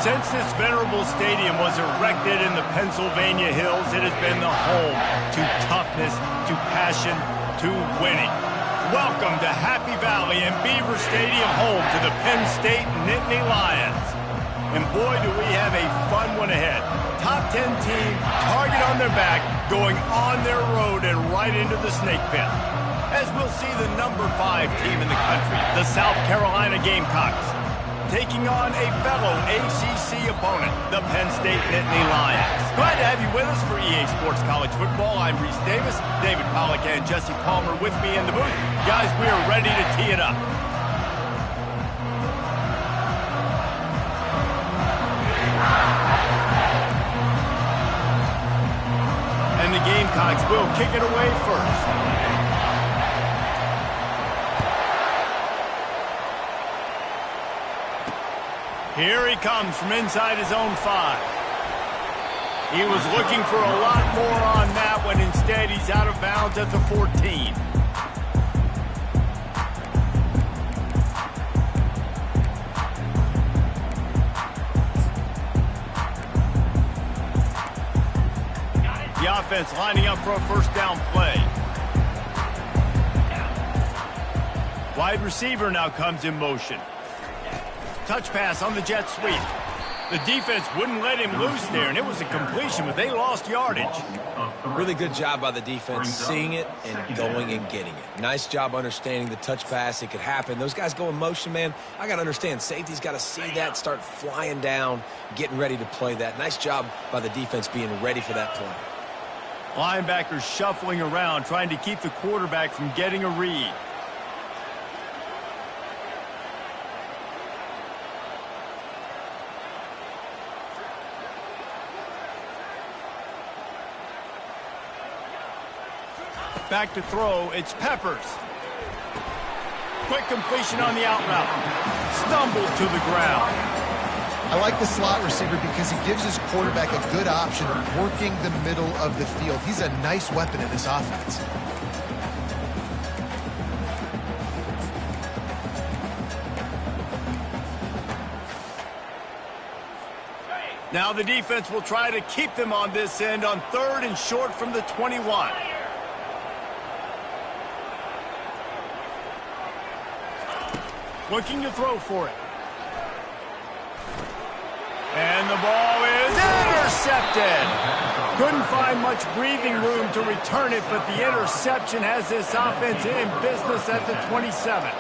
Since this venerable stadium was erected in the Pennsylvania Hills, it has been the home to toughness, to passion, to winning. Welcome to Happy Valley and Beaver Stadium, home to the Penn State Nittany Lions. And boy, do we have a fun one ahead. Top 10 team, target on their back, going on their road and right into the snake pit. As we'll see the number 5 team in the country, the South Carolina Gamecocks, taking on a fellow ACC opponent, the Penn State Nittany Lions. Glad to have you with us for EA Sports College Football. I'm Reese Davis, David Pollack and Jesse Palmer with me in the booth. Guys, we are ready to tee it up. And the Gamecocks will kick it away first. Here he comes from inside his own 5. He was looking for a lot more on that one. Instead, he's out of bounds at the 14. The offense lining up for a first down play. Wide receiver now comes in motion. Touch pass on the jet sweep. The defense wouldn't let him loose there, and it was a completion, but they lost yardage. Really good job by the defense, seeing it and going and getting it. Nice job understanding the touch pass. It could happen. Those guys go in motion, man. I got to understand, safety's got to see that, start flying down, getting ready to play that. Nice job by the defense being ready for that play. Linebackers shuffling around, trying to keep the quarterback from getting a read. Back to throw, it's Peppers. Quick completion on the out route. Stumbles to the ground. I like the slot receiver because he gives his quarterback a good option of working the middle of the field. He's a nice weapon in this offense. Now the defense will try to keep them on this end on 3rd and short from the 21. Looking to throw for it. And the ball is intercepted. Couldn't find much breathing room to return it, but the interception has this offense in business at the 27.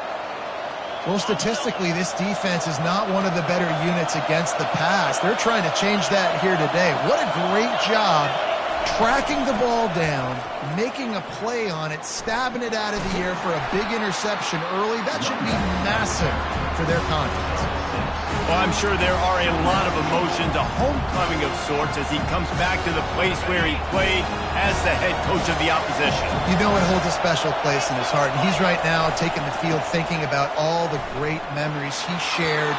Well, statistically, this defense is not one of the better units against the pass. They're trying to change that here today. What a great job tracking the ball down, making a play on it, stabbing it out of the air for a big interception early. That should be massive for their confidence. Well, I'm sure there are a lot of emotions, a homecoming of sorts, as he comes back to the place where he played as the head coach of the opposition. You know it holds a special place in his heart, and he's right now taking the field thinking about all the great memories he shared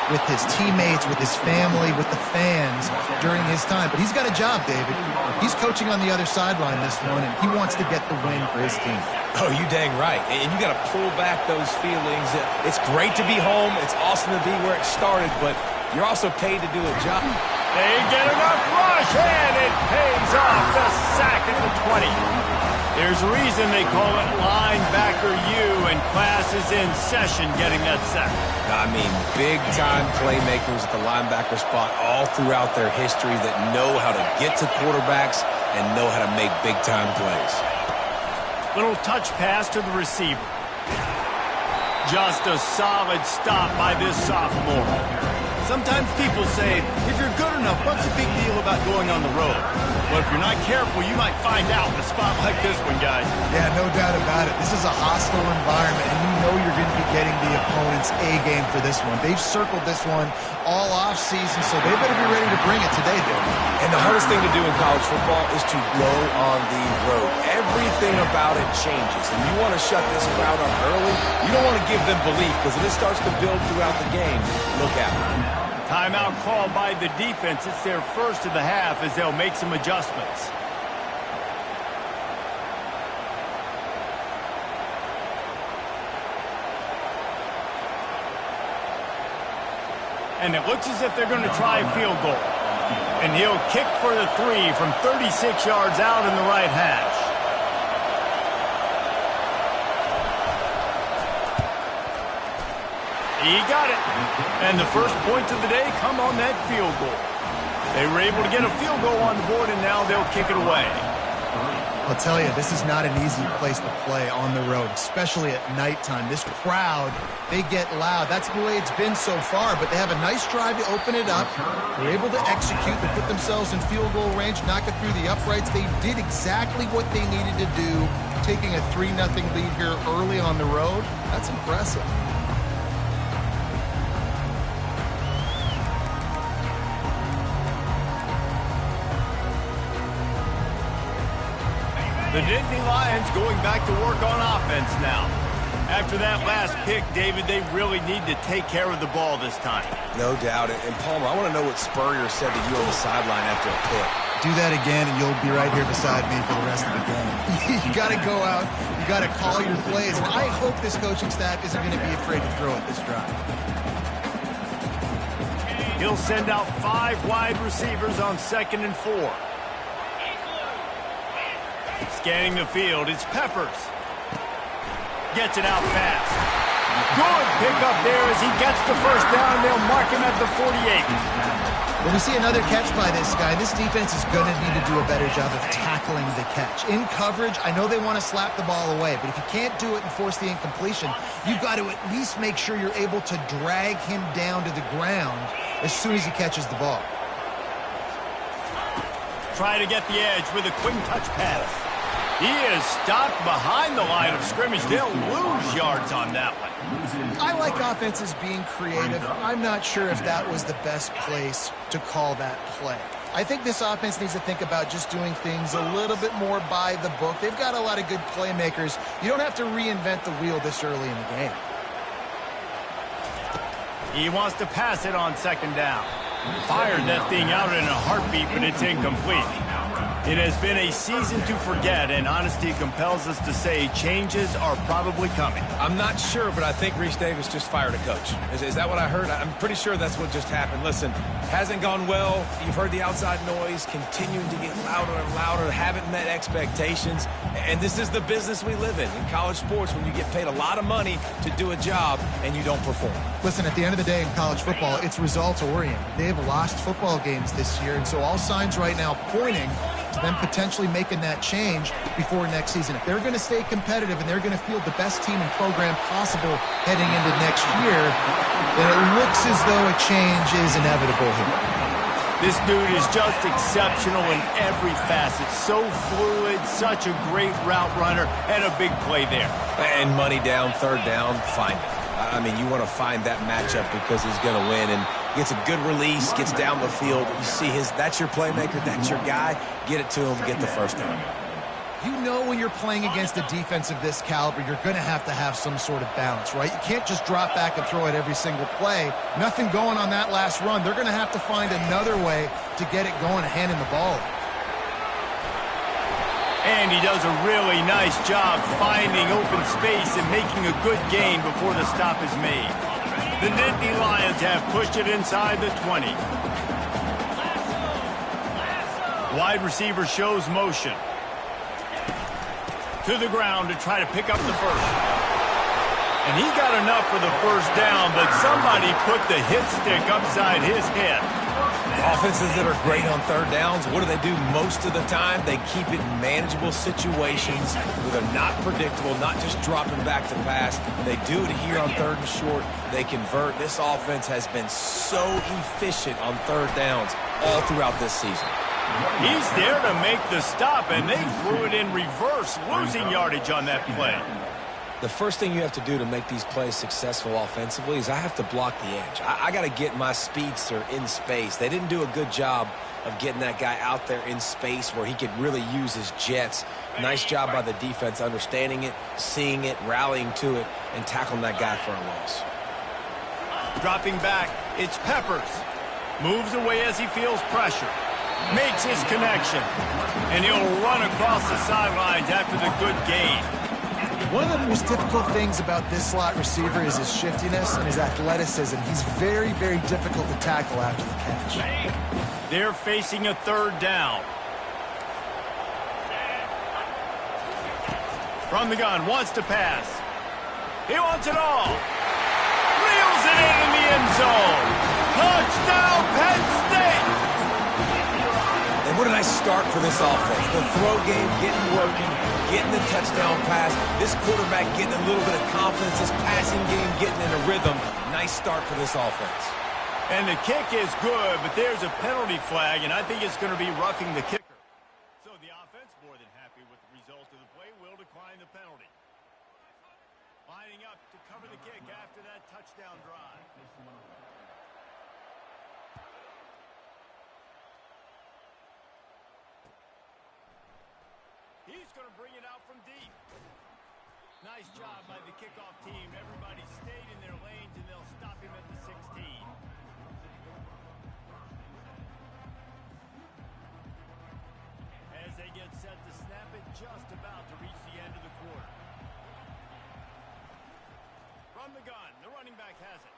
with his teammates, with his family, with the fans during his time. But he's got a job, David. He's coaching on the other sideline this one, and he wants to get the win for his team. Oh, you dang right. And you got to pull back those feelings. It's great to be home. It's awesome to be where it started, but you're also paid to do a job. They get enough rush, and it pays off. The sack at the 20. There's a reason they call it linebacker U, and class is in session getting that sack. I mean, big-time playmakers at the linebacker spot all throughout their history that know how to get to quarterbacks and know how to make big-time plays. Little touch pass to the receiver. Just a solid stop by this sophomore. Sometimes people say, if you're good enough, what's the big deal about going on the road? Well, if you're not careful, you might find out in a spot like this one, guys. Yeah, no doubt about it. This is a hostile environment, and you know you're going to be getting the opponent's A-game for this one. They've circled this one all off-season, so they better be ready to bring it today, Bill. And the hardest thing to do in college football is to go on the road. Everything about it changes, and you want to shut this crowd up early. You don't want to give them belief, because if it starts to build throughout the game, look out. Timeout called by the defense. It's their first of the half as they'll make some adjustments. And it looks as if they're going to try a field goal. And he'll kick for the 3 from 36 yards out in the right hash. He got it. And the first points of the day come on that field goal. They were able to get a field goal on the board, and now they'll kick it away. I'll tell you, this is not an easy place to play on the road, especially at nighttime. This crowd, they get loud. That's the way it's been so far, but they have a nice drive to open it up. They're able to execute. They put themselves in field goal range, knock it through the uprights. They did exactly what they needed to do, taking a 3-0 lead here early on the road. That's impressive. The Nittany Lions going back to work on offense now. After that last pick, David, they really need to take care of the ball this time. No doubt. And Palmer, I want to know what Spurrier said to you on the sideline after a pick. Do that again, and you'll be right here beside me for the rest of the game. You got to go out. You got to call your plays. And I hope this coaching staff isn't going to be afraid to throw at this drive. He'll send out 5 wide receivers on 2nd and 4. Scanning the field, it's Peppers. Gets it out fast. Good pickup there as he gets the first down. They'll mark him at the 48. When we see another catch by this guy, this defense is going to need to do a better job of tackling the catch. In coverage, I know they want to slap the ball away, but if you can't do it and force the incompletion, you've got to at least make sure you're able to drag him down to the ground as soon as he catches the ball. Try to get the edge with a quick touch pass. He is stopped behind the line of scrimmage. They'll lose yards on that one. I like offenses being creative. I'm not sure if that was the best place to call that play. I think this offense needs to think about just doing things a little bit more by the book. They've got a lot of good playmakers. You don't have to reinvent the wheel this early in the game. He wants to pass it on 2nd down. Fired that thing out in a heartbeat, but it's incomplete. It has been a season to forget, and honesty compels us to say changes are probably coming. I'm not sure, but I think Reese Davis just fired a coach. Is that what I heard? I'm pretty sure that's what just happened. Listen, hasn't gone well. You've heard the outside noise, continuing to get louder and louder, haven't met expectations. And this is the business we live in college sports, when you get paid a lot of money to do a job and you don't perform. Listen, at the end of the day in college football, it's results-oriented. They've lost football games this year, and so all signs right now pointing to them potentially making that change before next season. If they're going to stay competitive and they're going to field the best team and program possible heading into next year, then it looks as though a change is inevitable here. This dude is just exceptional in every facet. So fluid, such a great route runner, and a big play there. And money down, 3rd down, find it. I mean, you want to find that matchup because he's going to win, and gets a good release, gets down the field. You see that's your playmaker, that's your guy. Get it to him, get the first down. You know when you're playing against a defense of this caliber, you're going to have some sort of balance, right? You can't just drop back and throw it every single play. Nothing going on that last run. They're going to have to find another way to get it going and handing the ball. And he does a really nice job finding open space and making a good gain before the stop is made. The Nittany Lions have pushed it inside the 20. Wide receiver shows motion. To the ground to try to pick up the first. And he got enough for the first down, but somebody put the hit stick upside his head. Offenses that are great on 3rd downs, what do? Most of the time, they keep it in manageable situations where they're not predictable, not just dropping back to pass. They do it here on 3rd and short. They convert. This offense has been so efficient on 3rd downs all throughout this season. He's there to make the stop, and they threw it in reverse, losing yardage on that play. The first thing you have to do to make these plays successful offensively is I have to block the edge. I got to get my speedster in space. They didn't do a good job of getting that guy out there in space where he could really use his jets. Nice job by the defense understanding it, seeing it, rallying to it, and tackling that guy for a loss. Dropping back, it's Peppers. Moves away as he feels pressure. Makes his connection. And he'll run across the sidelines after the good gain. One of the most difficult things about this slot receiver is his shiftiness and his athleticism. He's very, very difficult to tackle after the catch. They're facing a third down. From the gun, wants to pass. He wants it all. Reels it in the end zone. Touchdown, Penn State! And what a nice start for this offense. The throw game getting working, getting the touchdown pass. This quarterback getting a little bit of confidence. This passing game getting in a rhythm. Nice start for this offense. And the kick is good, but there's a penalty flag, and I think it's going to be roughing the kicker. So the offense, more than happy with the result of the play, will decline the penalty. Lining up to cover the kick after that touchdown drive. He's going to bring it out from deep. Nice job by the kickoff team. Everybody stayed in their lanes, and they'll stop him at the 16. As they get set to snap it, just about to reach the end of the quarter. From the gun, the running back has it.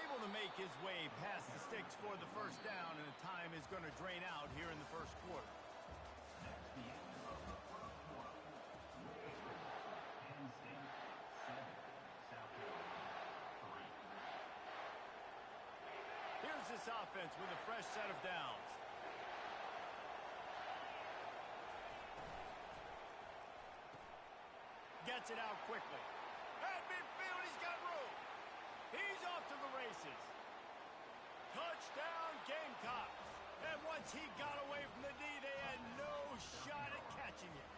Able to make his way past the sticks for the first down, and the time is going to drain out here in the first quarter. Here's this offense with a fresh set of downs. Gets it out quickly. At midfield, he's got room. He's off to the races. Touchdown, Gamecocks. And once he got away from the D, they had no shot at catching it.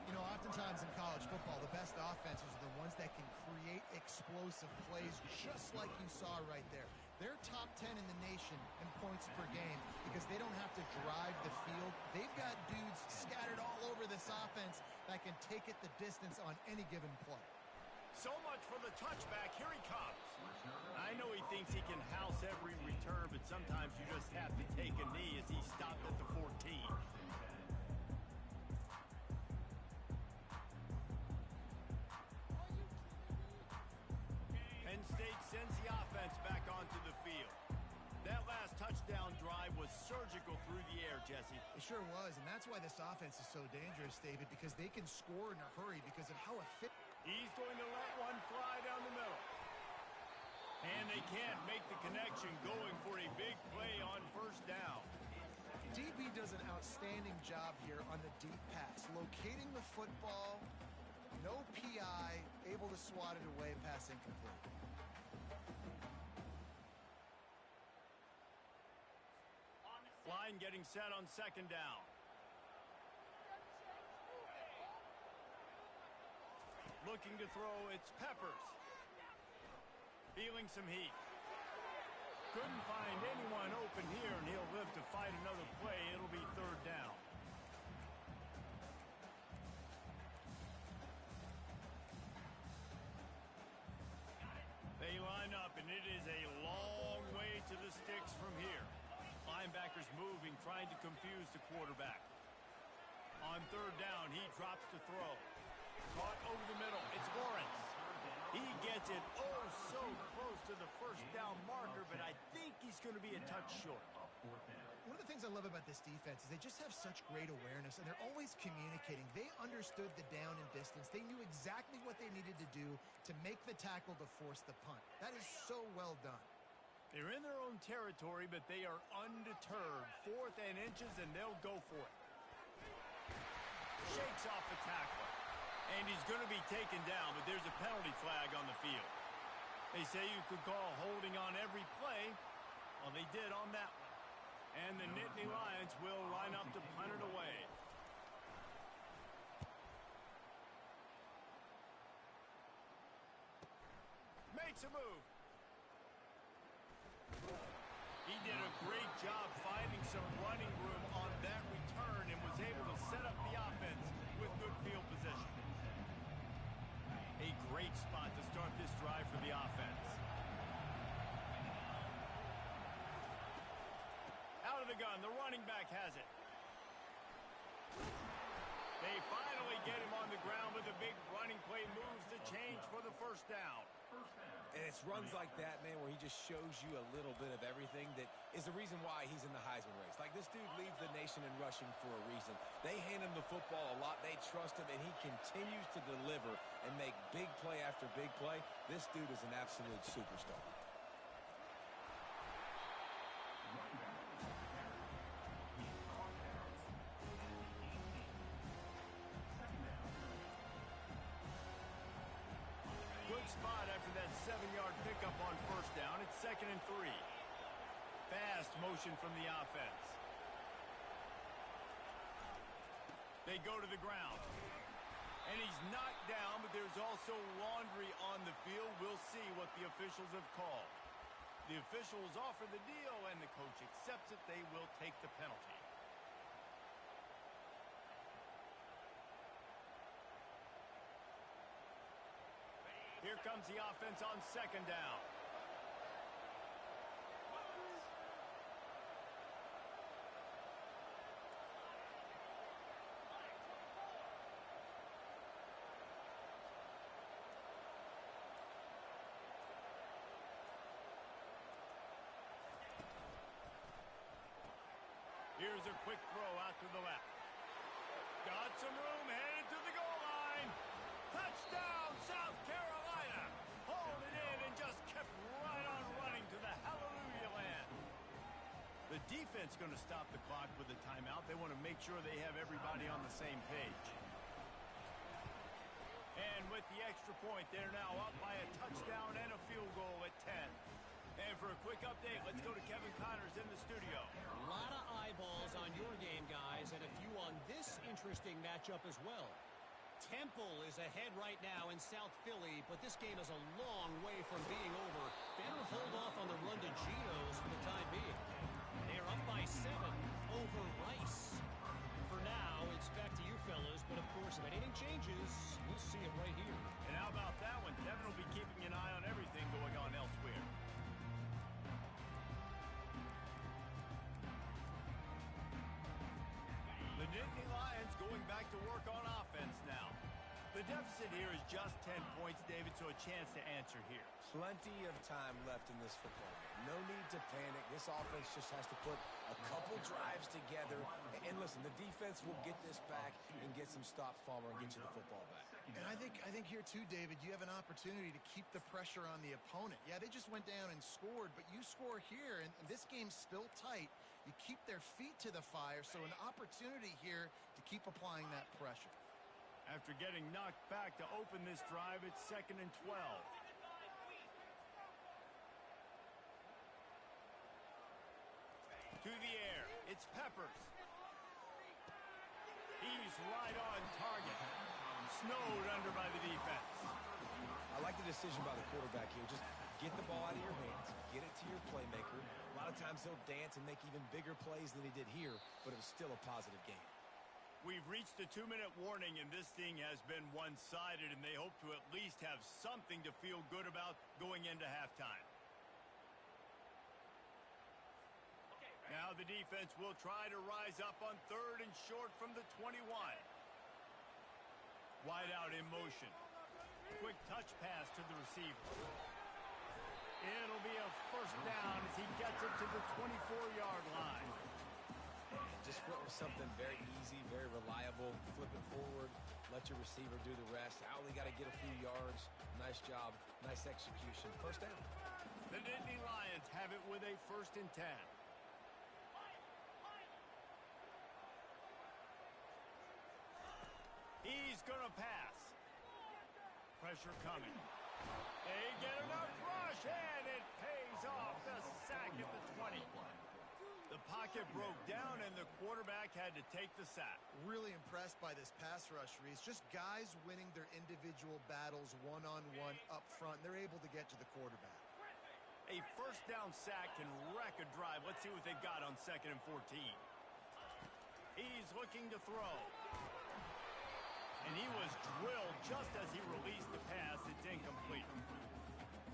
You know, oftentimes in college football, the best offenses are the ones that can create explosive plays, just like you saw right there. They're top 10 in the nation in points per game because they don't have to drive the field. They've got dudes scattered all over this offense that can take it the distance on any given play. So much for the touchback. Here he comes. I know he thinks he can house every return, but sometimes you just have to take a knee as he stopped at the 14. Penn State sends the offense back onto the field. That last touchdown drive was surgical through the air, Jesse. It sure was, and that's why this offense is so dangerous, David, because they can score in a hurry because of how efficient. He's going to let one fly down the middle. And they can't make the connection, going for a big play on first down. DB does an outstanding job here on the deep pass, locating the football, no PI, able to swat it away, pass incomplete. Line getting set on second down. Looking to throw, it's Peppers. Feeling some heat. Couldn't find anyone open here, and he'll live to fight another play. It'll be third down. They line up, and it is a long way to the sticks from here. Linebackers moving, trying to confuse the quarterback. On third down, he drops to throw. Caught over the middle. It's Lawrence. He gets it oh so close to the first down marker, but I think he's going to be a touch short. One of the things I love about this defense is they just have such great awareness, and they're always communicating. They understood the down and distance. They knew exactly what they needed to do to make the tackle to force the punt. That is so well done. They're in their own territory, but they are undeterred. 4th and inches, and they'll go for it. Shakes off the tackler. And he's going to be taken down, but there's a penalty flag on the field. They say you could call holding on every play. Well, they did on that one. And the Nittany Lions will line up to punt it away. Makes a move. He did a great job finding some running room on that return and was able to set up the offense with good field position. A great spot to start this drive for the offense. Out of the gun, the running back has it. They finally get him on the ground with a big running play, moves the change for the first down. And it's runs like that, man, where he just shows you a little bit of everything that is the reason why he's in the Heisman race. Like, this dude leads the nation in rushing for a reason. They hand him the football a lot. They trust him, and he continues to deliver and make big play after big play. This dude is an absolute superstar. Good spot after that 7-yard pickup on first down. It's 2nd and 3. Fast motion from the offense. They go to the ground. And he's knocked down, but there's also laundry on the field. We'll see what the officials have called. The officials offer the deal, and the coach accepts it. They will take the penalty. Here comes the offense on 2nd down. Here's a quick throw out to the left. Got some room, headed to the goal line. Touchdown, South Carolina! Hauled it in and just kept right on running to the hallelujah land. The defense going to stop the clock with a timeout. They want to make sure they have everybody on the same page. And with the extra point, they're now up by a touchdown and a field goal at 10. And for a quick update, let's go to Kevin Connors in the studio. A lot of eyeballs on your game, guys, and a few on this interesting matchup as well. Temple is ahead right now in South Philly, but this game is a long way from being over. Better hold off on the run to Geno's for the time being. They're up by 7 over Rice. For now, it's back to you fellas, but of course, if anything changes, we'll see it right here. And how about that one? Devin will be keeping an eye on everything going on elsewhere. The Nittany Lions going back to work on offense now. The deficit here is just 10 points, David, so a chance to answer here. Plenty of time left in this football game. No need to panic. This offense just has to put a couple drives together. And listen, the defense will get this back and get some stops, Palmer, and get you the football back. And I think here too, David, you have an opportunity to keep the pressure on the opponent. Yeah, they just went down and scored, but you score here, and this game's still tight. You keep their feet to the fire, so an opportunity here to keep applying that pressure. After getting knocked back to open this drive, it's 2nd and 12. To the air, it's Peppers. He's right on target. Snowed under by the defense. I like the decision by the quarterback here. Just get the ball out of your hands, get it to your playmaker. A lot of times he'll dance and make even bigger plays than he did here, but it was still a positive game. We've reached the 2-minute warning, and this thing has been one-sided, and they hope to at least have something to feel good about going into halftime. Now the defense will try to rise up on 3rd and short from the 21. Wide out in motion. Quick touch pass to the receiver. It'll be a first down as he gets it to the 24-yard line. Just went with something very easy, very reliable. Flip it forward, let your receiver do the rest. I only got to get a few yards. Nice job, nice execution. First down. The Nittany Lions have it with a 1st and 10. He's going to pass. Pressure coming. They get enough rush, and it pays off. The sack at the 20. The pocket broke down, and the quarterback had to take the sack. Really impressed by this pass rush, Reese. Just guys winning their individual battles one-on-one up front. They're able to get to the quarterback. A first down sack can wreck a drive. Let's see what they've got on 2nd and 14. He's looking to throw. And he was drilled just as he released the pass. It's incomplete.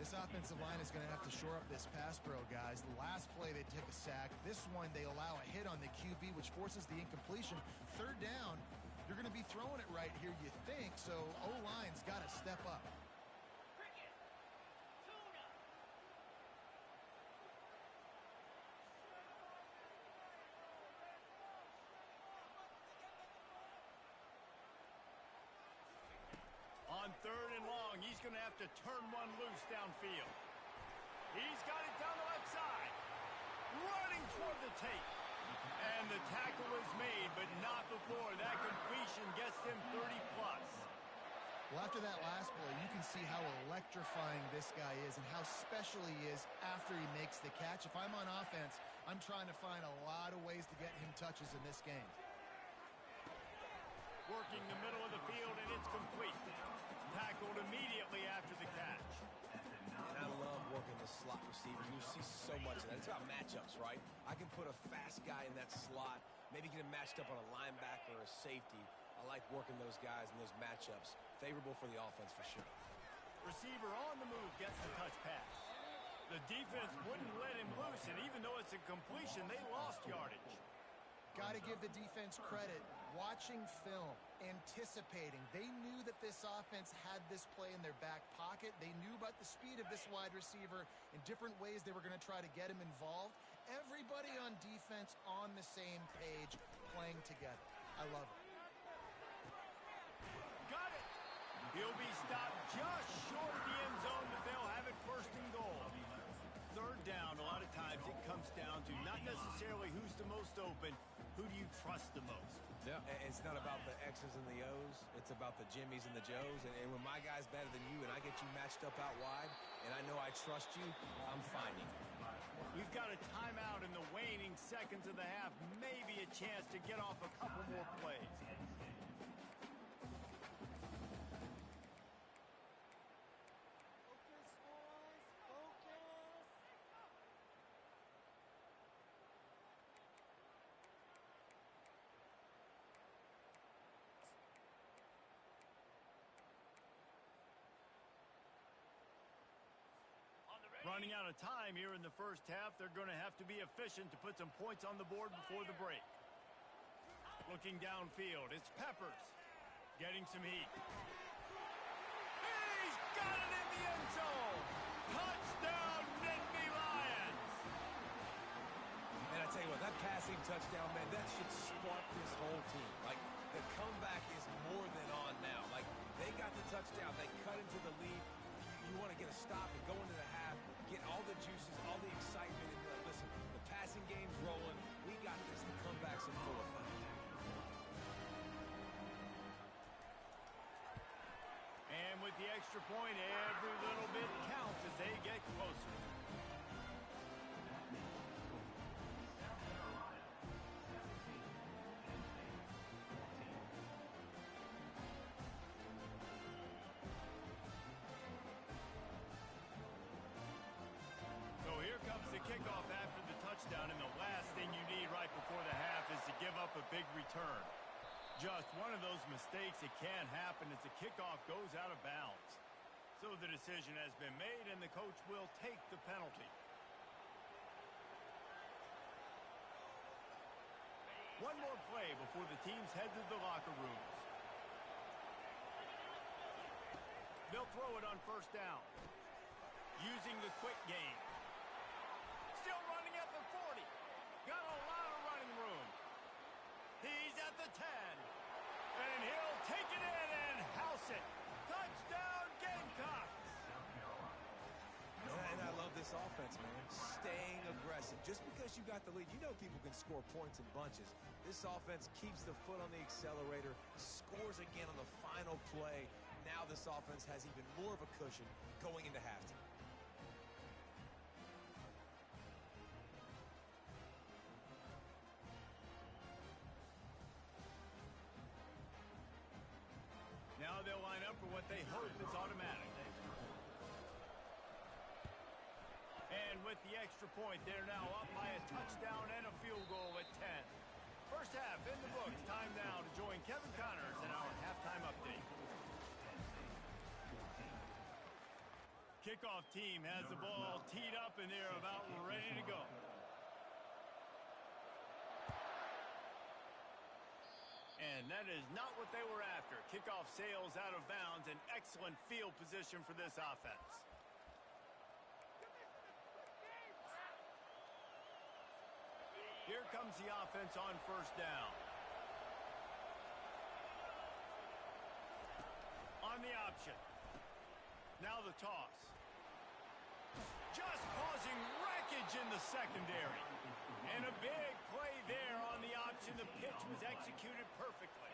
This offensive line is going to have to shore up this pass pro, guys. The last play, they took a sack. This one, they allow a hit on the QB, which forces the incompletion. 3rd down, You're going to be throwing it right here, you think, so O-line's got to step up. On 3rd and long, he's going to have to turn one loose downfield. He's got it down the left side. Running toward the tape. And the tackle is made, but not before that completion gets him 30-plus. Well, after that last play, you can see how electrifying this guy is and how special he is after he makes the catch. If I'm on offense, I'm trying to find a lot of ways to get him touches in this game. Working the middle of the field, and it's complete. Tackled immediately after the catch. And I love working the slot receiver. You see so much of that. It's about matchups, right? I can put a fast guy in that slot, maybe get him matched up on a linebacker or a safety. I like working those guys in those matchups. Favorable for the offense for sure. Receiver on the move gets the touch pass. The defense wouldn't let him loose, and even though it's a completion, they lost yardage. Got to give the defense credit. Watching film, anticipating. They knew that this offense had this play in their back pocket. They knew about the speed of this wide receiver in different ways they were going to try to get him involved. Everybody on defense on the same page, playing together. I love it. Got it. He'll be stopped just short of the end zone, but they'll have it 1st and goal. 3rd down, a lot of times it comes down to not necessarily who's the most open, who do you trust the most? Yeah, it's not about the X's and the O's. It's about the Jimmies and the Joes. And when my guy's better than you and I get you matched up out wide and I know I trust you, I'm finding you. We've got a timeout in the waning seconds of the half. Maybe a chance to get off a couple more plays. Running out of time here in the first half. They're going to have to be efficient to put some points on the board before the break. Looking downfield, it's Peppers getting some heat. He's got it in the end zone. Touchdown, Nittany Lions. And I tell you what, that passing touchdown, man, that should spark this whole team. Like, the comeback is more than on now. Like, they got the touchdown. They cut into the lead. You want to get a stop and go into the half, get all the juices, all the excitement, and be like, listen, the passing game's rolling. We got this. The comeback's in full effect. And with the extra point, every little bit counts as they get closer. So here comes the kickoff after the touchdown, and the last thing you need right before the half is to give up a big return. Just one of those mistakes that can happen as the kickoff goes out of bounds. So the decision has been made, and the coach will take the penalty. One more play before the teams head to the locker rooms. They'll throw it on 1st down. Using the quick game. Still running at the 40. Got a lot of running room. He's at the 10. And he'll take it in and house it. Touchdown, Gamecocks. And I love this offense, man. Staying aggressive. Just because you got the lead, you know people can score points in bunches. This offense keeps the foot on the accelerator, scores again on the final play. Now this offense has even more of a cushion going into halftime. Now they'll line up for what they hope is automatic. And with the extra point, they're now up by a touchdown and a field goal at 10. First half in the books. Time now to join Kevin Connors in our halftime update. Kickoff team has the ball teed up, and they're about ready to go. And And that is not what they were after. Kickoff sails out of bounds. An excellent field position for this offense. Here comes the offense on first down. On the option. Now the toss. Just causing wreckage in the secondary. And a big play there on the option. The pitch was executed perfectly.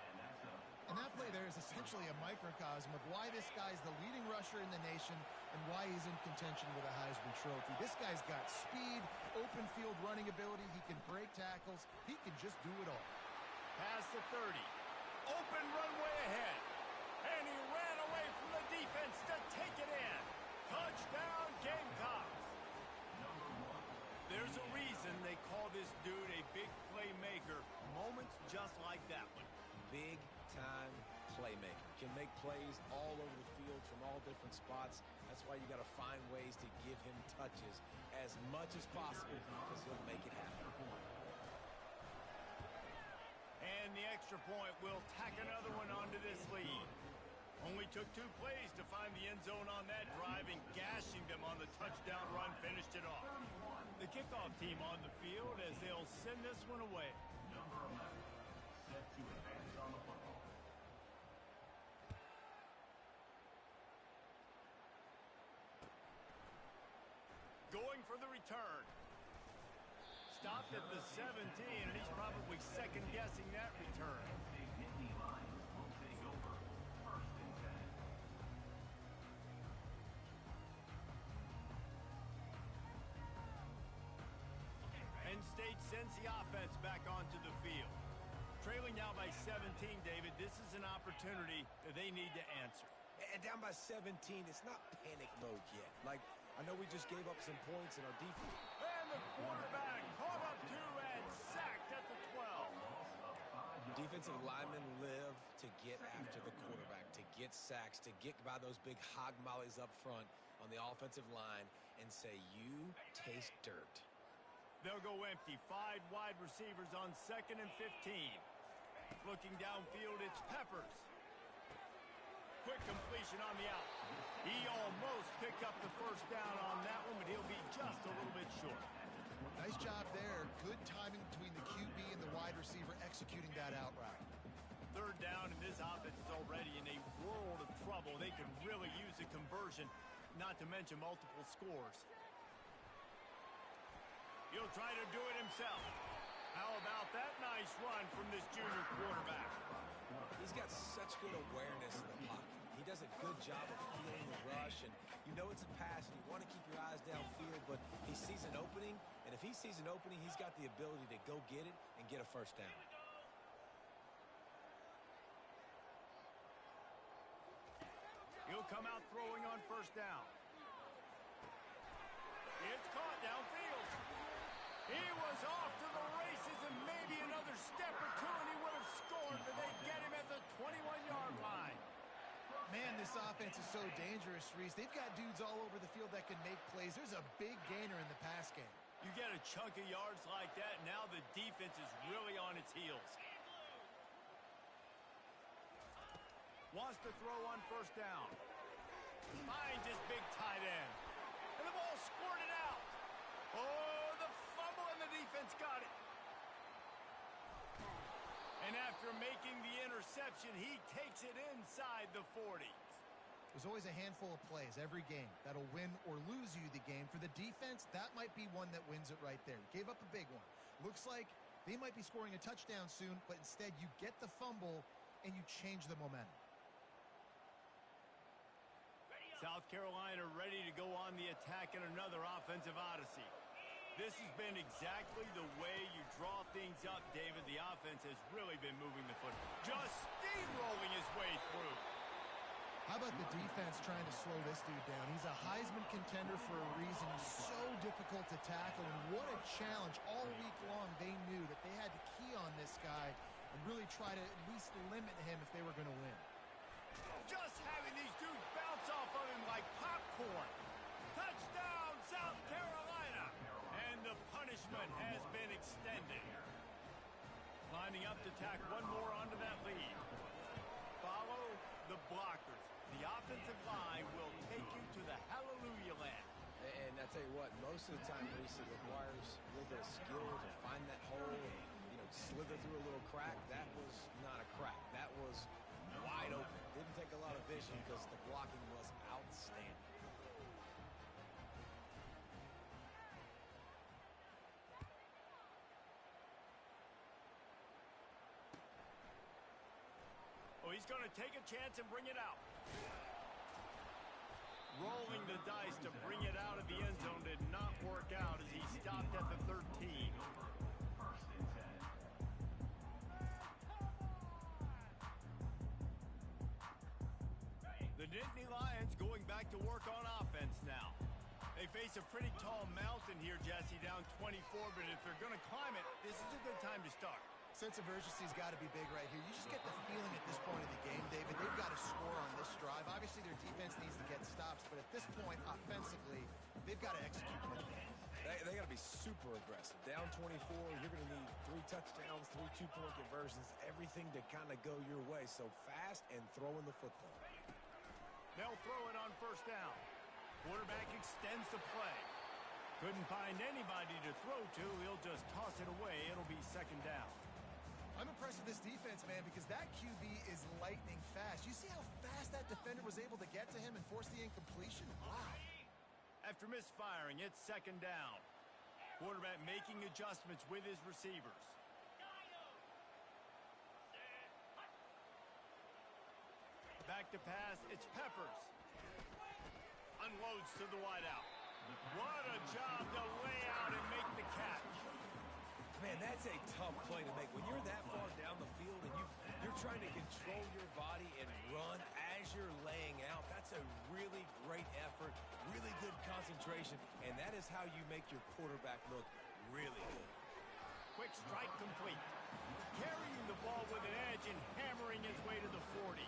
And that play there is essentially a microcosm of why this guy's the leading rusher in the nation and why he's in contention with a Heisman Trophy. This guy's got speed, open field running ability. He can break tackles. He can just do it all. Past the 30. Open runway ahead. And he ran away from the defense to take it in. Touchdown, Gamecocks. There's a reason they call this dude a big playmaker. Moments just like that one. Big-time playmaker. Can make plays all over the field from all different spots. That's why you got to find ways to give him touches as much as possible because he'll make it happen. And the extra point will tack another one onto this lead. Only took 2 plays to find the end zone on that drive, and gashing them on the touchdown run finished it off. The kickoff team on the field as they'll send this one away. Number 11, set to advance on the football. Going for the return. Stopped at the 17, and he's probably second-guessing that return. Nittany Lions will take over 1st and 10. Penn State sends the offense back onto the field. Trailing now by 17, David, this is an opportunity that they need to answer. And down by 17, it's not panic mode yet. Like, I know we just gave up some points in our defense. And the quarterback caught up to and sacked at the 12. Defensive linemen live to get after the quarterback, to get sacks, to get by those big hog mollies up front on the offensive line and say, you taste dirt. They'll go empty. 5 wide receivers on 2nd and 15. Looking downfield, it's Peppers. Quick completion on the out. He almost picked up the first down on that one, but he'll be just a little bit short. Nice job there. Good timing between the QB and the wide receiver executing that out route. 3rd down, and this offense is already in a world of trouble. They could really use a conversion, not to mention multiple scores. He'll try to do it himself. How about that nice run from this junior quarterback? He's got such good awareness in the pocket. He does a good job of feeling the rush, and you know it's a pass, and you want to keep your eyes downfield, but he sees an opening, and if he sees an opening, he's got the ability to go get it and get a first down. He'll come out throwing on first down. It's caught downfield. He was off to the races and maybe another step or two and he would have scored, but they get him at the 21-yard line. Man, this offense is so dangerous, Reese. They've got dudes all over the field that can make plays. There's a big gainer in the pass game. You get a chunk of yards like that, now the defense is really on its heels. Wants to throw on first down. Finds his big tight end. And the ball squirted out. Oh, the fumble, and the defense got it. And after making the interception, he takes it inside the 40. There's always a handful of plays every game that'll win or lose you the game. For the defense, that might be one that wins it right there. Gave up a big one. Looks like they might be scoring a touchdown soon, but instead you get the fumble and you change the momentum. South Carolina ready to go on the attack in another offensive odyssey. This has been exactly the way you draw things up, David. The offense has really been moving the football. Just steamrolling his way through. How about the defense trying to slow this dude down? He's a Heisman contender for a reason. He's so difficult to tackle, and what a challenge. All week long, they knew that they had to key on this guy and really try to at least limit him if they were going to win. Just having these dudes bounce off of him like popcorn. Touchdown, South Carolina. And the punishment has been extended. Lining up to tack one more onto that lead. Follow the blockers. The offensive line will take you to the hallelujah land. And I tell you what, most of the time, Reese, it requires a little bit of skill to find that hole and, slither through a little crack. That was not a crack. That was wide open. Didn't take a lot of vision because the blocking was outstanding. Oh, he's going to take a chance and bring it out. Rolling the dice to bring it out of the end zone did not work out as he stopped at the 13. First and 10. The Nittany Lions going back to work on offense now. They face a pretty tall mountain here, Jesse, down 24, but if they're going to climb it, this is a good time to start. Sense of urgency's got to be big right here. You just get the feeling at this point of the game, David, they've got to score on this drive. Obviously, their defense needs to get stops, but at this point, offensively, they've got to execute quickly. They got to be super aggressive. Down 24, you're going to need 3 touchdowns, 3 two-point conversions, everything to kind of go your way. So fast and throwing the football. They'll throw it on first down. Quarterback extends the play. Couldn't find anybody to throw to. He'll just toss it away. It'll be second down. I'm impressed with this defense, man, because that QB is lightning fast. You see how fast that defender was able to get to him and force the incompletion? Wow. After misfiring, it's second down. Quarterback making adjustments with his receivers. Back to pass, it's Peppers. Unloads to the wideout. What a job to lay out and make the catch. Man, that's a tough play to make. When you're that far down the field and you're trying to control your body and run as you're laying out, that's a really great effort, really good concentration, and that is how you make your quarterback look really good. Quick strike complete. Carrying the ball with an edge and hammering his way to the 40.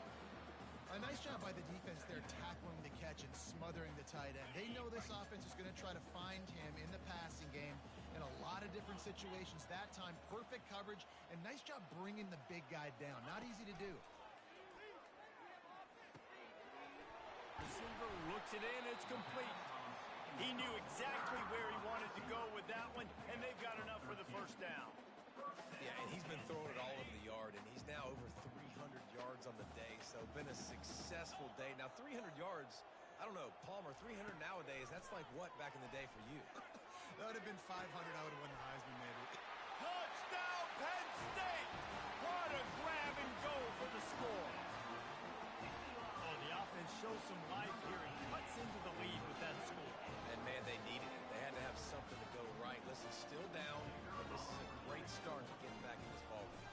A nice job by the defense there, tackling the catch and smothering the tight end. They know this offense is going to try to find him in the passing game in a lot of different situations. That time, perfect coverage, and nice job bringing the big guy down. Not easy to do. Receiver looks it in, it's complete. He knew exactly where he wanted to go with that one, and they've got enough for the first down. Yeah, and he's been throwing it all over the yard, and he's now over 300 yards on the day, so been a successful day. Now, 300 yards, I don't know, Palmer, 300 nowadays, that's like what back in the day for you? That would have been 500. I would have won the Heisman, maybe. Touchdown, Penn State! What a grab and go for the score. Oh, the offense shows some life here and cuts into the lead with that score. And, man, they needed it. They had to have something to go right. Listen, still down, but this is a great start to getting back in this ballgame.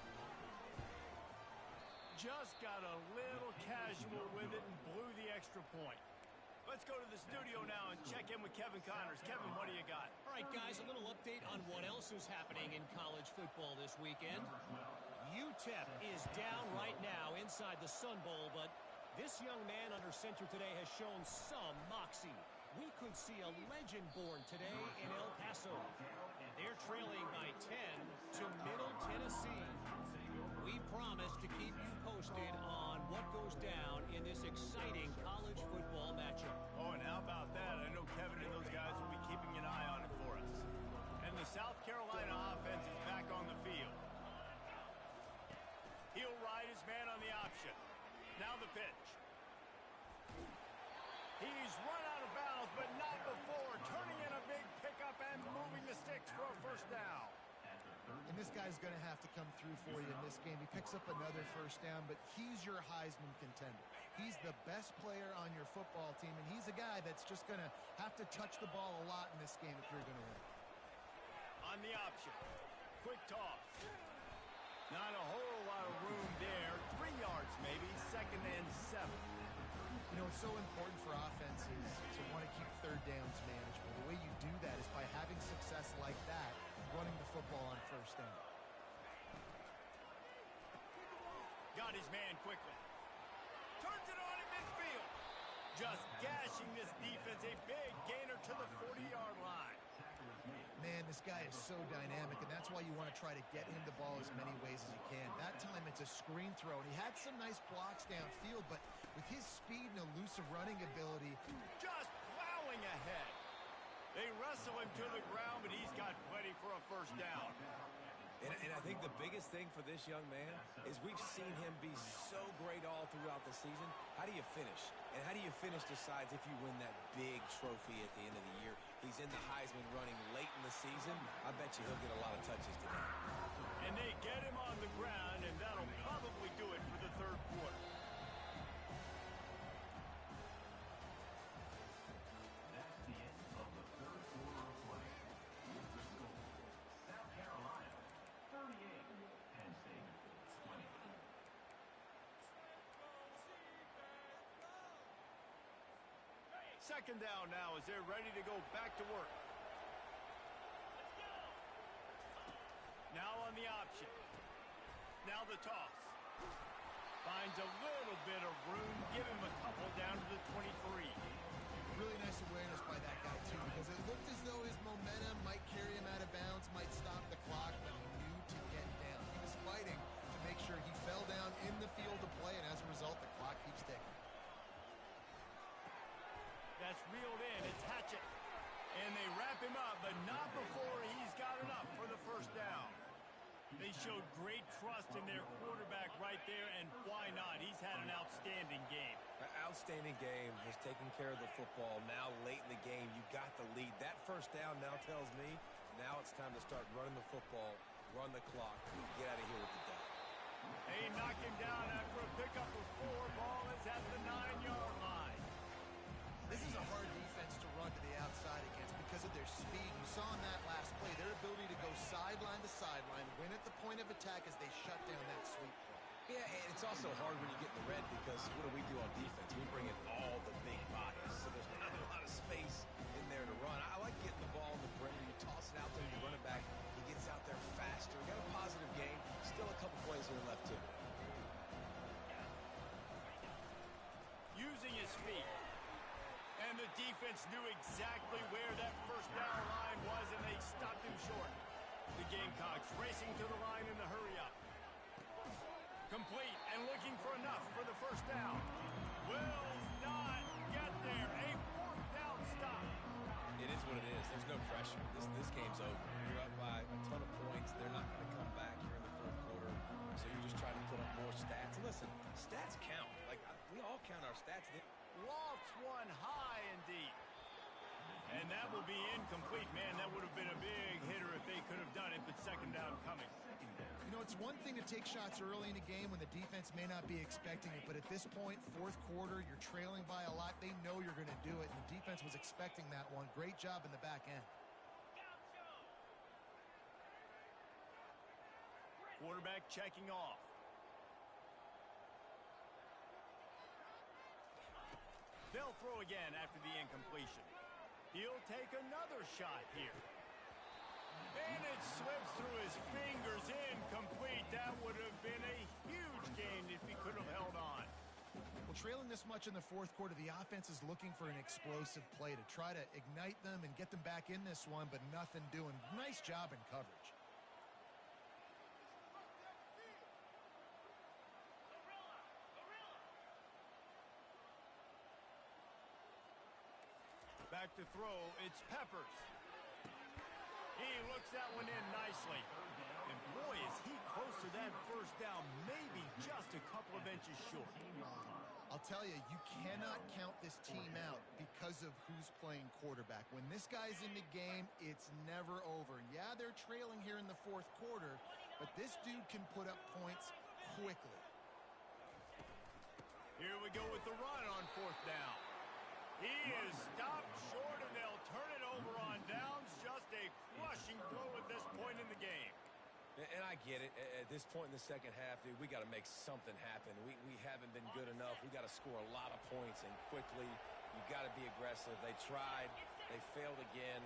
Just got a little casual with it and blew the extra point. Let's go to the studio now and check in with Kevin Connors. Kevin, what do you got? All right, guys, a little update on what else is happening in college football this weekend. UTEP is down right now inside the Sun Bowl, but this young man under center today has shown some moxie. We could see a legend born today in El Paso. They're trailing by 10 to Middle Tennessee. We promise to keep you posted on what goes down in this exciting college football matchup. Oh, and how about that? I know Kevin and those guys will be keeping an eye on it for us. And the South Carolina offense is back on the field. He'll ride his man on the option. Now the pitch. He's run out of bounds, but not before. Turning in a big pickup and moving the sticks for a first down. And this guy's going to have to come through for you in this game. He picks up another first down, but he's your Heisman contender. He's the best player on your football team, and he's a guy that's just going to have to touch the ball a lot in this game if you're going to win. On the option. Quick toss. Not a whole lot of room there. 3 yards maybe. Second and 7. You know, it's so important for offenses to want to keep third downs manageable. The way you do that is by having success like that, running the football on first down. Got his man quickly. Turns it on in midfield. Just gashing this defense. A big gainer to the 40-yard line. Man, the This guy is so dynamic, and that's why you want to try to get him the ball as many ways as you can. That time, it's a screen throw, and he had some nice blocks downfield, but with his speed and elusive running ability, just plowing ahead. They wrestle him to the ground, but he's got plenty for a first down. And I think the biggest thing for this young man is we've seen him be so great all throughout the season. How do you finish? And how do you finish decides if you win that big trophy at the end of the year. He's in the Heisman running late in the season. I bet you he'll get a lot of touches today. And they get him on the ground, and that'll probably do it for the third quarter. That's the end of the third quarter of play. With the score, South Carolina 38, Penn State 20. Second down now as they're ready to go back to work. Now on the option. Now the toss. Finds a little bit of room. Give him a couple down to the 23. really nice awareness by that guy, too, because it looked as though his momentum might carry him out of bounds, might stop the clock, but he knew to get down. He was fighting to make sure he fell down in the field to play, and as a result, the clock keeps ticking. That's reeled in. It's Hatchett. And they wrap him up, but not before he's got enough for the first down. They showed great trust in their quarterback right there, and why not? He's had an outstanding game. An outstanding game. Has taken care of the football. Now late in the game, you got the lead. That first down now tells me now it's time to start running the football, run the clock, get out of here with the day. They knock him down after a pickup of 4. Ball is at the 9-yard line. This is a hard defense to run to the outside against because of their speed. You saw in that last play their ability to go sideline to sideline, win at the point of attack as they shut down that sweep play. Yeah, and it's also hard when you get in the red because what do we do on defense? We bring in all the big bodies, so there's not a lot of space in there to run. I like getting the ball in the perimeter. You toss it out there, you run it back. He gets out there faster. Got a positive game. Still a couple plays here left, too. Using his feet. And the defense knew exactly where that first down line was, and they stopped him short. The Gamecocks racing to the line in the hurry-up. Complete and looking for enough for the first down. Will not get there. A fourth down stop. It is what it is. There's no pressure. This game's over. You're up by a ton of points. They're not going to come back here in the fourth quarter. So you're just trying to put up more stats. Listen, stats count. Like, we all count our stats. Lofts one high and deep. And that will be incomplete. Man, that would have been a big hitter if they could have done it, but second down coming. You know, it's one thing to take shots early in a game when the defense may not be expecting it, but at this point, fourth quarter, you're trailing by a lot. They know you're going to do it, and the defense was expecting that one. Great job in the back end. Quarterback checking off. They'll throw again after the incompletion. He'll take another shot here. And it slips through his fingers, incomplete. That would have been a huge gain if he could have held on. Well, trailing this much in the fourth quarter, the offense is looking for an explosive play to try to ignite them and get them back in this one, but nothing doing. Nice job in coverage. Back to throw, it's Peppers. He looks that one in nicely. And boy, is he close to that first down, maybe just a couple of inches short. I'll tell you, you cannot count this team out because of who's playing quarterback. When this guy's in the game, it's never over. Yeah, they're trailing here in the fourth quarter, but this dude can put up points quickly. Here we go with the run on fourth down. He is stopped short, and they'll turn it over on downs. Just a crushing blow at this point in the game. And I get it. At this point in the second half, dude, we got to make something happen. We haven't been good enough. We got to score a lot of points and quickly. You got to be aggressive. They tried. They failed again.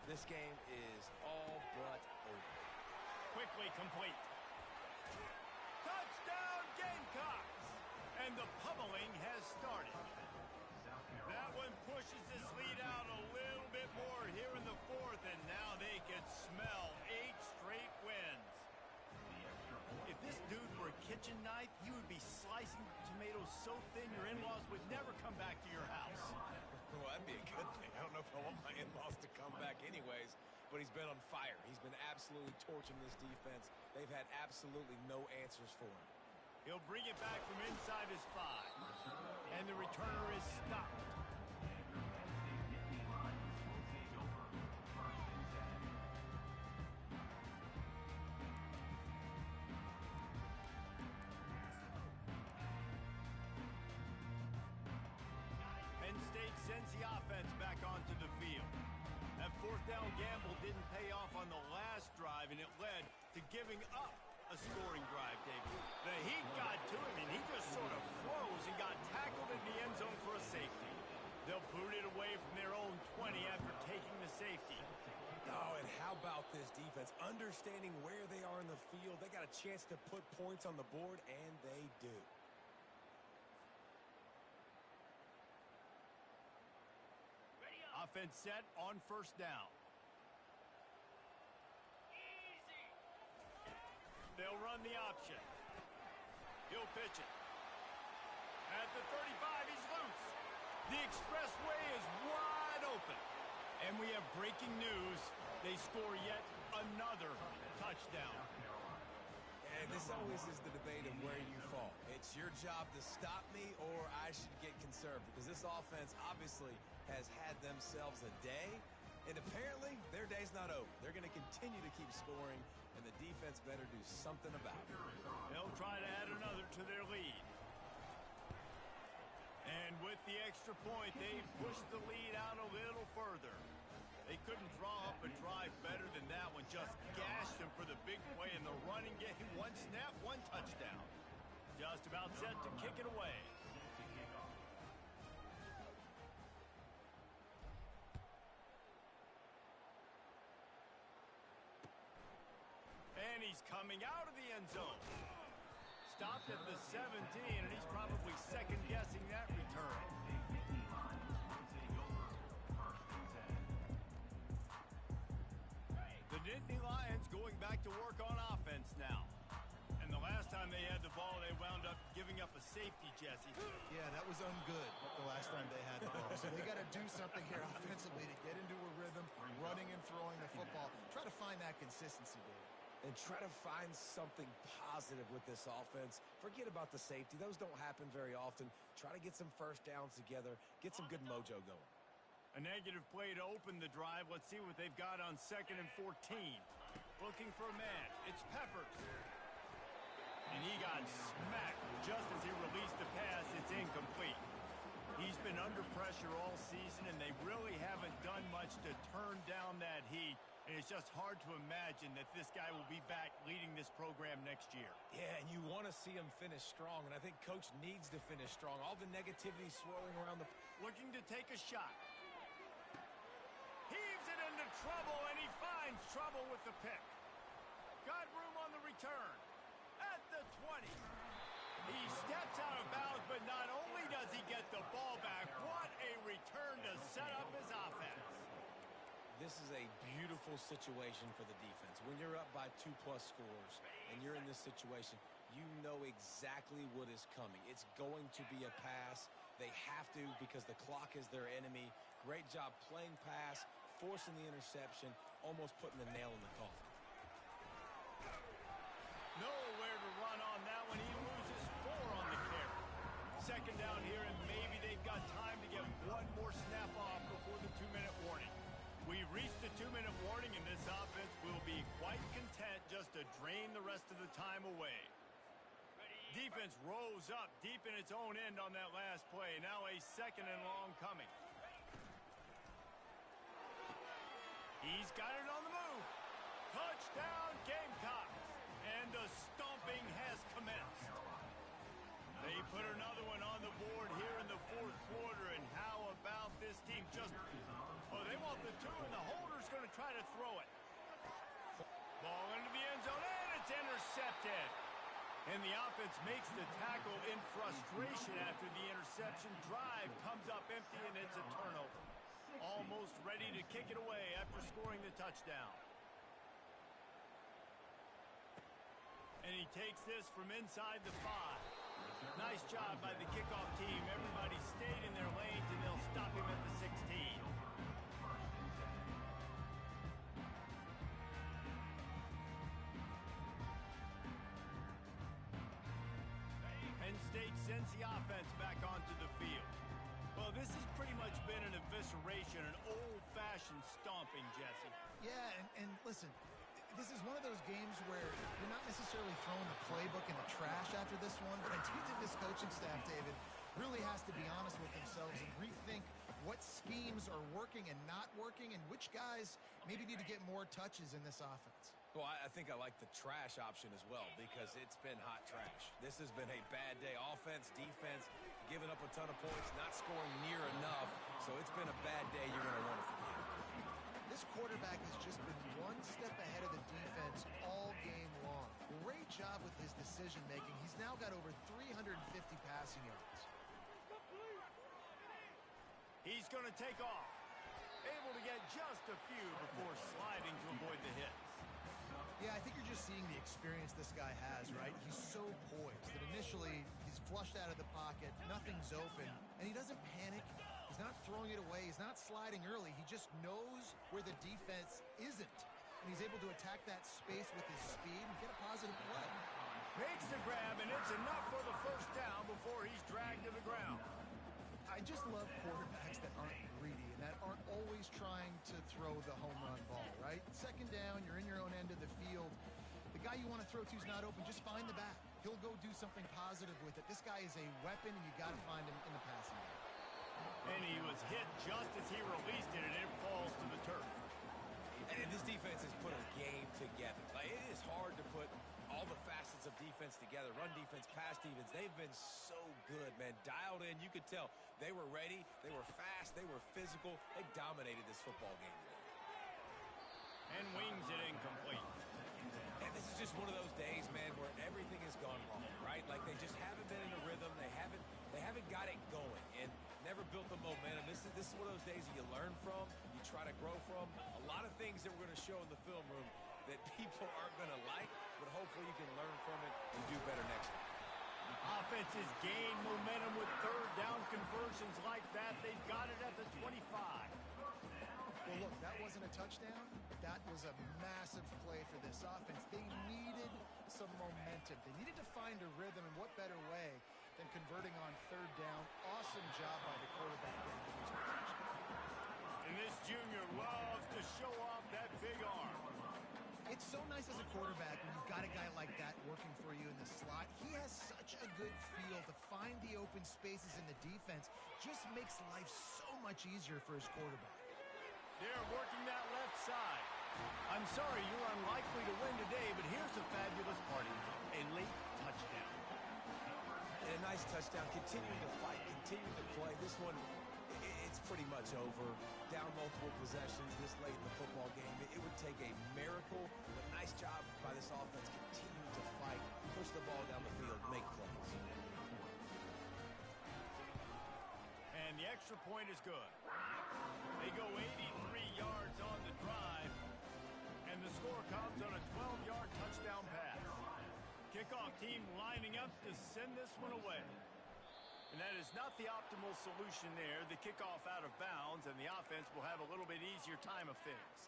This game is all but over. Quickly complete. Touchdown Gamecocks! And the pummeling has started. That one pushes this lead out a little bit more here in the fourth, and now they could slicing tomatoes so thin your in-laws would never come back to your house. Well, that'd be a good thing. I don't know if I want my in-laws to come back anyways, but he's been on fire. He's been absolutely torching this defense. They've had absolutely no answers for him. He'll bring it back from inside his 5. And the returner is stopped. Penn State sends the offense back onto the field. That fourth down gamble didn't pay off on the last drive, and it led to giving up a scoring drive, David. The heat got to him, and he just sort of froze and got tackled in the end zone for a safety. They'll boot it away from their own 20 after taking the safety. Oh, and how about this defense? Understanding where they are in the field. They got a chance to put points on the board, and they do. Offense set on first down. They'll run the option. He'll pitch it. At the 35, he's loose. The expressway is wide open. And we have breaking news. They score yet another touchdown. And this always is the debate of where you fall. It's your job to stop me, or I should get conserved, because this offense obviously has had themselves a day, and apparently their day's not over. They're going to continue to keep scoring, and the defense better do something about it. They'll try to add another to their lead. And with the extra point, they've pushed the lead out a little further. They couldn't draw up a drive better than that one. Just gashed them for the big play in the running game. One snap, one touchdown. Just about set to kick it away. And he's coming out of the end zone. Stopped at the 17, and he's probably second-guessing that return. The Nittany Lions going back to work on offense now. And the last time they had the ball, they wound up giving up a safety, Jesse. Yeah, that was ungood the last time they had the ball. So they got to do something here offensively to get into a rhythm, running and throwing the football. Try to find that consistency, Dave. And try to find something positive with this offense. Forget about the safety. Those don't happen very often. Try to get some first downs together. Get some good mojo going. A negative play to open the drive. Let's see what they've got on 2nd and 14. Looking for a man. It's Peppers. And he got smacked just as he released the pass. It's incomplete. He's been under pressure all season, and they really haven't done much to turn down that heat. And it's just hard to imagine that this guy will be back leading this program next year. Yeah, and you want to see him finish strong, and I think Coach needs to finish strong. All the negativity swirling around the... Looking to take a shot. Heaves it into trouble, and he finds trouble with the pick. Got room on the return. At the 20. He steps out of bounds, but not only does he get the ball back, what a return to set up his offense. This is a beautiful situation for the defense. When you're up by 2+ scores and you're in this situation, you know exactly what is coming. It's going to be a pass. They have to, because the clock is their enemy. Great job playing pass, forcing the interception, almost putting the nail in the coffin. Nowhere to run on that one. He loses 4 on the carry. Second down here, and maybe they've got time to get one more snap off before the 2-minute warning. We've reached the 2-minute warning, and this offense will be quite content just to drain the rest of the time away. Defense rose up deep in its own end on that last play. Now a 2nd and long coming. He's got it on the move. Touchdown, Gamecocks. And the stomping has commenced. They put another one on the board here in the 4th quarter, and how about this team just... Oh, they want the 2, and the holder's going to try to throw it. Ball into the end zone, and it's intercepted. And the offense makes the tackle in frustration after the interception. Drive comes up empty, and it's a turnover. Almost ready to kick it away after scoring the touchdown. And he takes this from inside the 5. Nice job by the kickoff team. Everybody stayed in their lanes, and they'll stop him at the 16. Penn State sends the offense back onto the field. Well, this has pretty much been an evisceration, an old-fashioned stomping, Jesse. Yeah, and listen, this is one of those games where you're not necessarily throwing the playbook in the trash after this one, but I do think this coaching staff, David, really has to be honest with themselves and rethink what schemes are working and not working and which guys maybe need to get more touches in this offense. Well, I think I like the trash option as well because it's been hot trash. This has been a bad day. Offense, defense, giving up a ton of points, not scoring near enough. So it's been a bad day you're going to want to forget. This quarterback has just been one step ahead of the defense all game long. Great job with his decision-making. He's now got over 350 passing yards. He's going to take off. Able to get just a few before sliding to avoid the hits. Yeah, I think you're just seeing the experience this guy has, right? He's so poised that initially he's flushed out of the pocket, nothing's open, and he doesn't panic. He's not throwing it away. He's not sliding early. He just knows where the defense isn't, and he's able to attack that space with his speed and get a positive play. Makes the grab, and it's enough for the first down before he's dragged to the ground. I just love quarterbacks that aren't greedy and that aren't always trying to throw the home run ball, right? Second down, you're in your own end of the field. The guy you want to throw to is not open. Just find the back. He'll go do something positive with it. This guy is a weapon, and you got to find him in the passing game. And he was hit just as he released it, and it falls to the turf. And this defense has put a game together. Like, it is hard to put all the facets of defense together. Run defense, pass defense. They've been so good, man. Dialed in. You could tell they were ready. They were fast. They were physical. They dominated this football game today. And wings it incomplete. And this is just one of those days, man, where everything has gone wrong, right? Like they just haven't been in a rhythm. They haven't got it going and never built the momentum. This is one of those days that you learn from, you try to grow from. A lot of things that we're going to show in the film room that people aren't going to like, but hopefully you can learn from it and do better next time. Offenses gain momentum with third down conversions like that. They've got it at the 25. Well, look, that wasn't a touchdown. That was a massive play for this offense. They needed some momentum. They needed to find a rhythm, and what better way than converting on third down. Awesome job by the quarterback. And this junior loves to show off that big arm. It's so nice as a quarterback when you've got a guy like that working for you in the slot. He has such a good feel to find the open spaces in the defense. Just makes life so much easier for his quarterback. They're working that left side. I'm sorry you're unlikely to win today, but here's the fabulous part. A late touchdown. And a nice touchdown. Continuing to fight, continuing to play. This one, it's pretty much over. Down multiple possessions this late in the football game. It would take a miracle, but nice job by this offense continuing to fight, push the ball down the field, make plays. And the extra point is good. They go 83 yards on the drive, and the score comes on a 12-yard touchdown pass. Kickoff team lining up to send this one away. And that is not the optimal solution there. The kickoff out of bounds, and the offense will have a little bit easier time of things.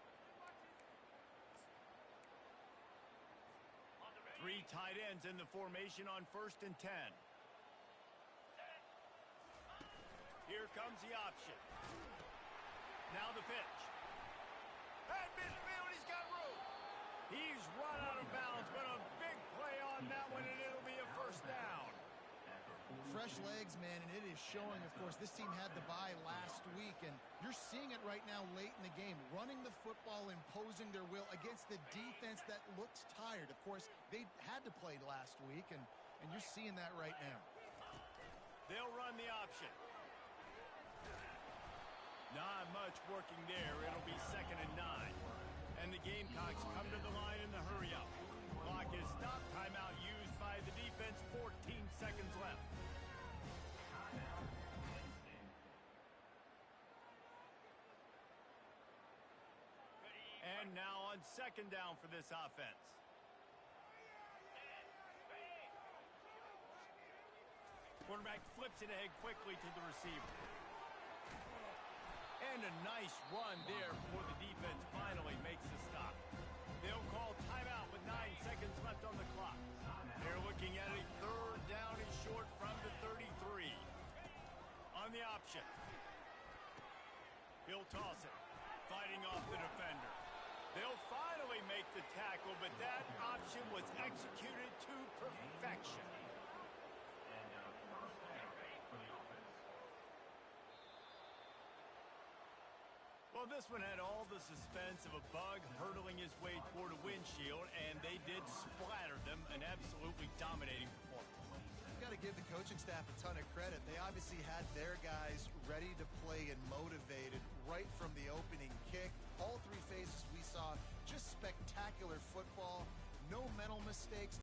Three tight ends in the formation on 1st and 10. Here comes the option. Now the pitch. At midfield, he's got room. He's run out of bounds, but a big play on that one, and it'll be a first down. Fresh legs, man, and it is showing, of course. This team had the bye last week, and you're seeing it right now late in the game. Running the football, imposing their will against the defense that looks tired. Of course, they had to play last week, and you're seeing that right now. They'll run the option. Not much working there. It'll be 2nd and 9. And the Gamecocks come to the line in the hurry-up. Clock is stopped. Timeout used by the defense. 14 seconds left. And now on 2nd down for this offense. Quarterback flips it ahead quickly to the receiver. And a nice run there before the defense finally makes the stop. They'll call timeout with 9 seconds left on the clock. They're looking at a third down and short from the 33. On the option. He'll toss it, fighting off the defender. They'll finally make the tackle, but that option was executed to perfection. And first down for the offense. Well, this one had all the suspense of a bug hurtling his way toward a windshield, and they did splatter them, an absolutely dominating performance. You've got to give the coaching staff a ton of credit. They obviously had their guys ready to play and motivated right from the opening kick. All three phases we saw just spectacular football, no mental mistakes.